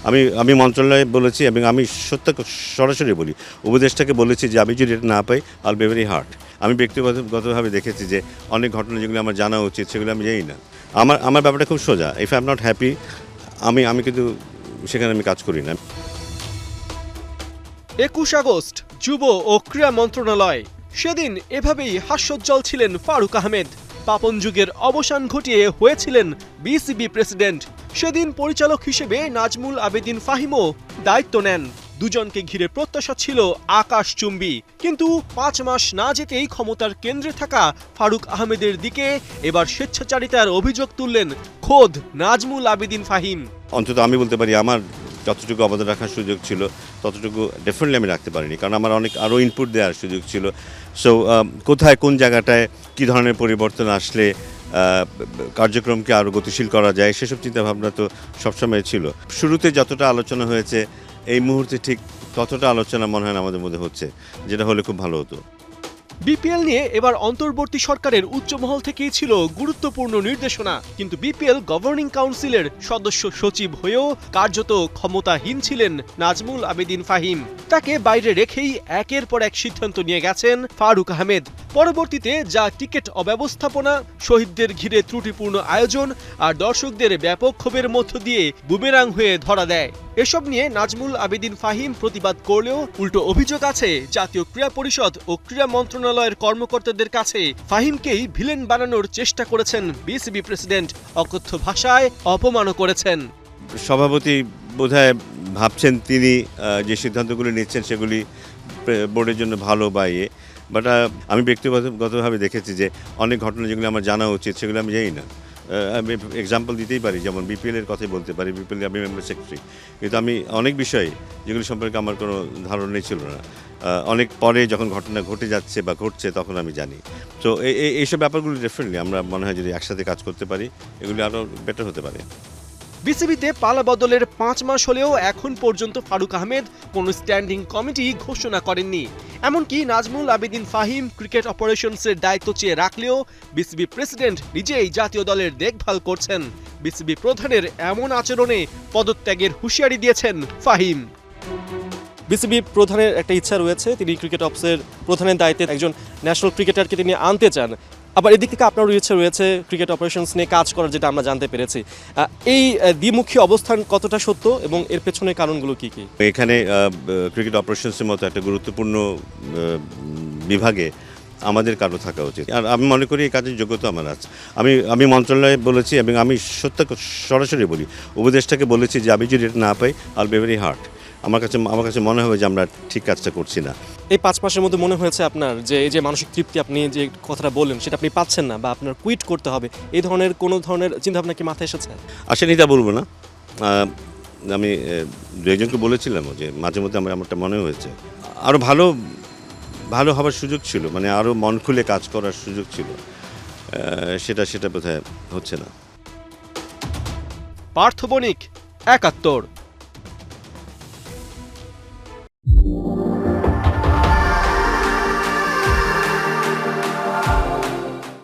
আমি আমি মন্ত্রণালয়ে বলেছি এবং আমি সরাসরি বলি, উপদেষ্টাকে বলেছি যে আমি যদি এটা না পাই আল বি ভেরি হার্ট। আমি ব্যক্তিগতভাবে দেখেছি যে অনেক ঘটনা যেগুলো আমার জানা উচিত সেগুলো আমি জানি না। আমার ব্যাপারটা খুব সোজা, if I am not happy আমি কিন্তু সেখানে আমি কাজ করি না। ২১ আগস্ট যুব ও ক্রীড়া মন্ত্রণালয়, সেদিন এভাবেই হাস্যোজ্জ্বল ছিলেন ফারুক আহমেদ। পাপন যুগের অবসান ঘটিয়ে হয়েছিলেন বিসিবি প্রেসিডেন্ট। সেদিন পরিচালক হিসেবে নাজমুল আবেদিন ফাহিমও দায়িত্ব নেন। দুজনকে ঘিরে প্রত্যাশা ছিল আকাশচুম্বী, কিন্তু ৫ মাস না যেতেই ক্ষমতার কেন্দ্রে থাকা ফারুক আহমেদের দিকে এবার স্বেচ্ছাচারিতার অভিযোগ তুললেন খোদ নাজমুল আবেদিন ফাহিম। অন্তত আমি বলতে পারি আমার যতটুকু অবদান রাখার সুযোগ ছিল ততটুকু ডেফিনেটলি আমি রাখতে পারিনি, কারণ আমার অনেক আরও ইনপুট দেওয়ার সুযোগ ছিল। সো কোথায় কোন জায়গাটায় কী ধরনের পরিবর্তন আসলে কার্যক্রমকে আরও গতিশীল করা যায় সেসব চিন্তাভাবনা তো সবসময় ছিল। শুরুতে যতটা আলোচনা হয়েছে এই মুহূর্তে ঠিক ততটা আলোচনা মনে হয় না আমাদের মধ্যে হচ্ছে, যেটা হলে খুব ভালো হতো। বিপিএল নিয়ে এবার অন্তর্বর্তী সরকারের উচ্চমহল থেকেই ছিল গুরুত্বপূর্ণ নির্দেশনা, কিন্তু বিপিএল গভর্নিং কাউন্সিলের সদস্য সচিব হয়েও কার্যত ক্ষমতাহীন ছিলেন নাজমুল আবেদিন ফাহিম। তাকে বাইরে রেখেই একের পর এক সিদ্ধান্ত নিয়ে গেছেন ফারুক আহমেদ। পরবর্তীতে যা টিকিট অব্যবস্থাপনা, শহীদদের ঘিরে ত্রুটিপূর্ণ আয়োজন আর দর্শকদের ব্যাপক ক্ষোভের মধ্য দিয়ে বুমেরাং হয়ে ধরা দেয়। এসব নিয়ে নাজমুল আবেদিন ফাহিম প্রতিবাদ করলেও উল্টো অভিযোগ আছে জাতীয় ক্রীড়া পরিষদ ও ক্রীড়া মন্ত্রণালয়ের কর্মকর্তাদের কাছে ফাহিমকেই ভিলেন বানানোর চেষ্টা করেছেন বিসিবি প্রেসিডেন্ট, অকথ্য ভাষায় অপমানও করেছেন। সভাপতি বোধহয় ভাবছেন তিনি যে সিদ্ধান্তগুলি নিচ্ছেন সেগুলি বোর্ডের জন্য ভালো বা বাট আমি ব্যক্তিগতভাবে দেখেছি যে অনেক ঘটনা যেগুলো আমার জানা উচিত সেগুলো আমি জানি না। আমি এক্সাম্পল দিতেই পারি, যেমন বিপিএলের কথাই বলতে পারি। বিপিএল আমি মেম্বার সেক্রেটারি, কিন্তু আমি অনেক বিষয়ে যেগুলি সম্পর্কে আমার কোনো ধারণাই ছিল না। অনেক পরে যখন ঘটনা ঘটে যাচ্ছে বা ঘটছে তখন আমি জানি। তো এইসব ব্যাপারগুলো ডেফিনেটলি আমরা মনে হয় যদি একসাথে কাজ করতে পারি এগুলি আরও বেটার হতে পারে। বিসিবিতে পালা বদলের ৫ মাস হলেও এখন পর্যন্ত ফারুক আহমেদ কোনো স্ট্যান্ডিং কমিটি ঘোষণা করেননি। এমনকি নাজমুল আবেদিন ফাহিম ক্রিকেট অপারেশনসের দায়িত্ব চেয়ে রাখলেও বিসিবি প্রেসিডেন্ট নিজেই জাতীয় দলের দেখভাল করছেন। বিসিবি প্রধানের এমন আচরণে পদত্যাগের হুঁশিয়ারি দিয়েছেন ফাহিম। বিসিবি প্রধানের একটা ইচ্ছা রয়েছে, তিনি ক্রিকেট অফিসের প্রধানের দায়িত্বে একজন ন্যাশনাল ক্রিকেটারকে তিনি আনতে চান। আবার এদিক থেকে আপনারও ইচ্ছা রয়েছে ক্রিকেট অপারেশনস নিয়ে কাজ করার, যেটা আমরা জানতে পেরেছি। এই দ্বিমুখী অবস্থান কতটা সত্য এবং এর পেছনে কারণগুলো কি কি? এখানে ক্রিকেট অপারেশনসের মতো একটা গুরুত্বপূর্ণ বিভাগে আমাদের কারো থাকা উচিত, আর আমি মনে করি এই কাজের যোগ্যতা আমার আছে। আমি মন্ত্রণালয়ে বলেছি এবং আমি সরাসরি বলি, উপদেষ্টাকে বলেছি যে আমি যদি এটা না পাই আল বি ভেরি হার্ট। আমার কাছে মনে হবে যে আমরা ঠিক কাজটা করছি না। এই ৫ মাসের মধ্যে মনে হয়েছে আপনার যে এই যে মানসিক তৃপ্তি আপনি যে কথাটা বললেন সেটা আপনি পাচ্ছেন না, বা আপনার কুইট করতে হবে, এই ধরনের কোনো ধরনের চিন্তাভাবনা কি মাথায় এসেছে? আসেনি তা বলবো না। আমি দু একজনকে বলেছিলাম যে মাঝে মধ্যে আমারটা মনে হয়েছে আরও ভালো হবার সুযোগ ছিল, মানে আরও মন খুলে কাজ করার সুযোগ ছিল। সেটা বোধহয় হচ্ছে না। পার্থ বণিক, ৭১।